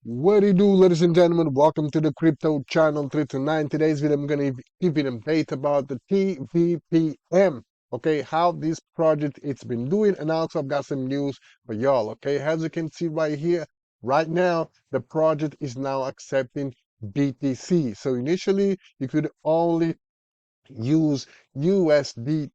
What do you do, ladies and gentlemen? Welcome to the crypto channel 329. Today's video, I'm going to give you an update about the TFVPM. Okay, how this project it's been doing, and also I've got some news for y'all. Okay, as you can see right here, right now the project is now accepting BTC. So initially you could only use USDT,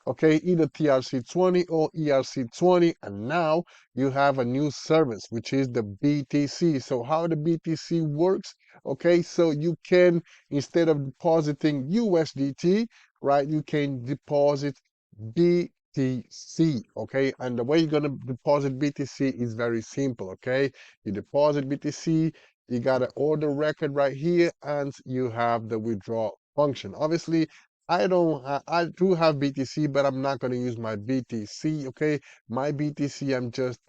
okay, either TRC20 or ERC20, and now you have a new service, which is the BTC. So how the BTC works, okay, so you can, instead of depositing USDT, right, you can deposit BTC, okay, and the way you're going to deposit BTC is very simple, okay, you deposit BTC, you got an order record right here, and you have the withdraw function. Obviously, I do have BTC, but I'm not going to use my BTC, okay? My BTC, I'm just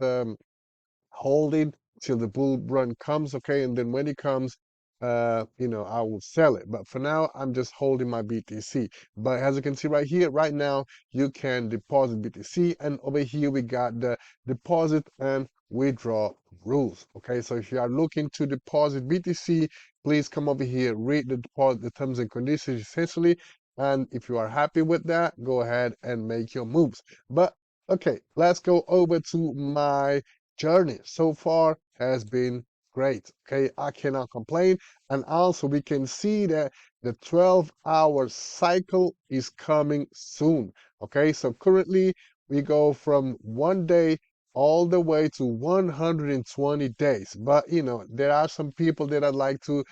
holding till the bull run comes, okay? And then when it comes, I will sell it. But for now, I'm just holding my BTC. But as you can see right here, right now, you can deposit BTC. And over here, we got the deposit and withdraw rules, okay? So if you are looking to deposit BTC, please come over here, read the deposit, the terms and conditions essentially. And if you are happy with that, go ahead and make your moves. But okay, let's go over to my journey so far has been great. Okay, I cannot complain. And also, we can see that the 12-hour cycle is coming soon. Okay, so currently we go from 1 day all the way to 120 days. But there are some people that I'd like to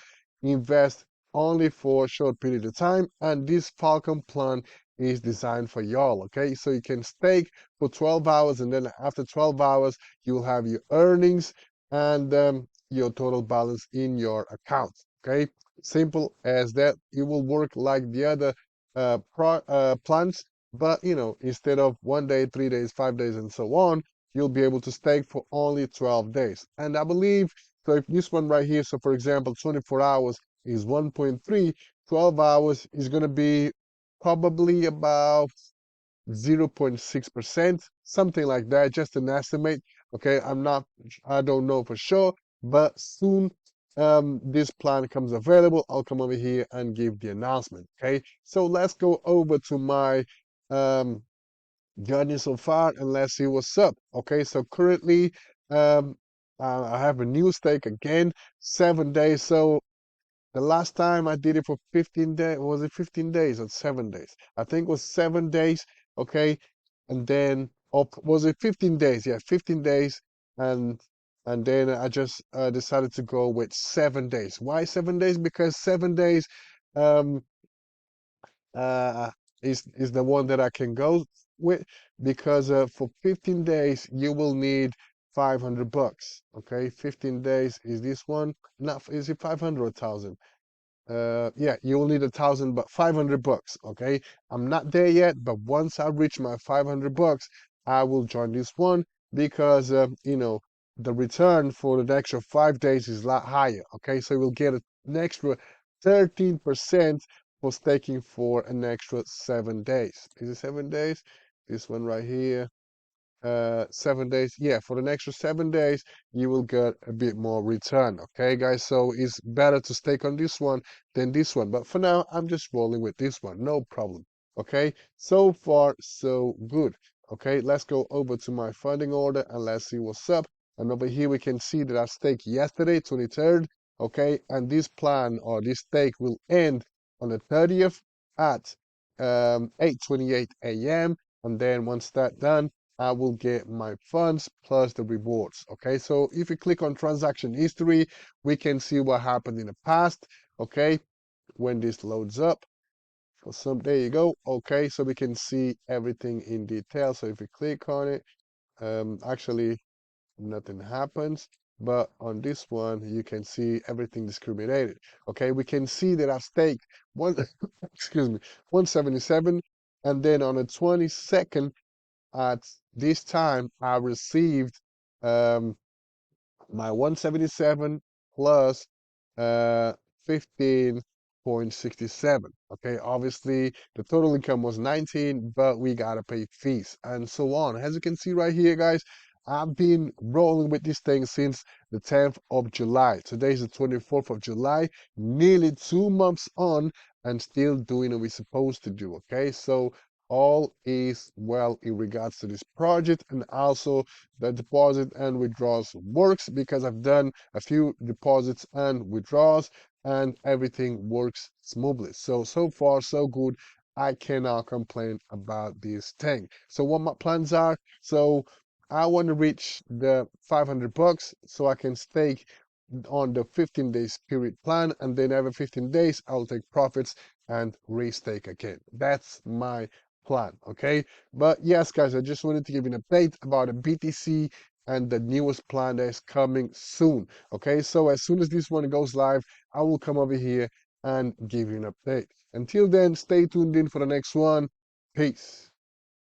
invest only for a short period of time, and this Falcon plan is designed for y'all. Okay, so you can stake for 12 hours, and then after 12 hours you will have your earnings and your total balance in your account. Okay, simple as that. It will work like the other plans, but instead of 1 day, 3 days, 5 days, and so on, you'll be able to stake for only 12 days. And I believe, so if this one right here, so for example 24 hours is 1.3, 12 hours is going to be probably about 0.6%, something like that, just an estimate. Okay, I don't know for sure, but soon this plan comes available, I'll come over here and give the announcement. Okay, so let's go over to my um, journey so far and let's see what's up. Okay, so currently um, I have a new stake again, 7 days. So the last time I did it for 15 days, was it 15 days or 7 days? I think it was 7 days, okay? And then, or was it 15 days? Yeah, 15 days. And and then I just decided to go with 7 days. Why 7 days? Because 7 days um, uh, is the one that I can go with, because for 15 days you will need 500 bucks. Okay, 15 days is this one. Not, is it 500 or 1,000? Yeah, you will need 1,000, but 500 bucks. Okay, I'm not there yet, but once I reach my 500 bucks, I will join this one, because the return for the extra 5 days is a lot higher. Okay, so we'll get an extra 13% for staking for an extra 7 days. Is it 7 days? This one right here. 7 days. Yeah, for the extra 7 days, you will get a bit more return. Okay, guys. So it's better to stake on this one than this one. But for now, I'm just rolling with this one. No problem. Okay. So far, so good. Okay, let's go over to my funding order and let's see what's up. And over here, we can see that I staked yesterday, 23rd. Okay, and this plan or this stake will end on the 30th at 8:28 a.m. And then once that's done, I will get my funds plus the rewards. Okay, so if you click on transaction history, we can see what happened in the past. Okay, when this loads up. There you go. Okay, so we can see everything in detail. So if you click on it, actually nothing happens. But on this one, you can see everything discriminated. Okay, we can see that I staked one, excuse me, 177, and then on the 22nd, at this time, I received um, my 177 plus 15.67. Okay, obviously the total income was 19, but we gotta pay fees and so on. As you can see right here, guys, I've been rolling with this thing since the 10th of July. Today's the 24th of July, nearly 2 months on, and still doing what we're supposed to do. Okay, so all is well in regards to this project, and also the deposit and withdrawals works because I've done a few deposits and withdrawals and everything works smoothly. So far so good. I cannot complain about this thing. So what my plans are, so I want to reach the 500 bucks so I can stake on the 15 days period plan, and then every 15 days I'll take profits and restake again. That's my plan. Okay, but yes guys, I just wanted to give you an update about the BTC and the newest plan that is coming soon. Okay, so as soon as this one goes live, I will come over here and give you an update. Until then, stay tuned in for the next one. Peace.